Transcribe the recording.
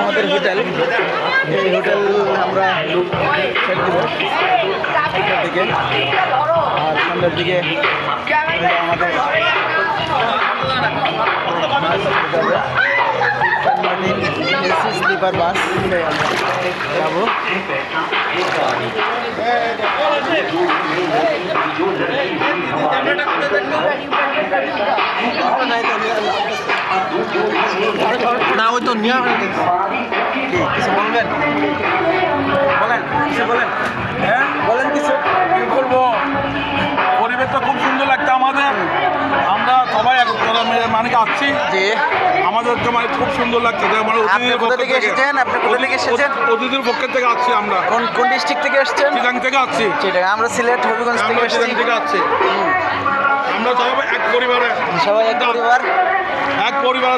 আমাদের হোটেল, এই হোটেল আমরা ছেড়ে দেবো দিকে, আর সামনের দিকে আমাদের এসি স্লিপার বাস যাবো। না ওই তো নিয়ে কিছু বলবেন, বলেন কিছু বলেন, হ্যাঁ বলেন কিছু। কি বলবো, পরিবেশটা খুব সুন্দর লাগছে আমাদের। আমরা সবাই মানে আসছি যে আমাদেরকে মানে খুব সুন্দর লাগছে। আপনি কোথা থেকে এসেছেন? আপনি কোথা থেকে এসেছেন? অতিথির পক্ষের থেকে আসছি আমরা। কোন কোন ডিস্ট্রিক্ট থেকে এসেছেন? চিটাং থেকে আসছি। সেটা আমরা সিলেট হবিগঞ্জ থেকে আমরা এসেছি। চিটাং থেকে আসছি। আমরা সবাই এক পরিবারে, সবাই এক পরিবার। এক পরিবার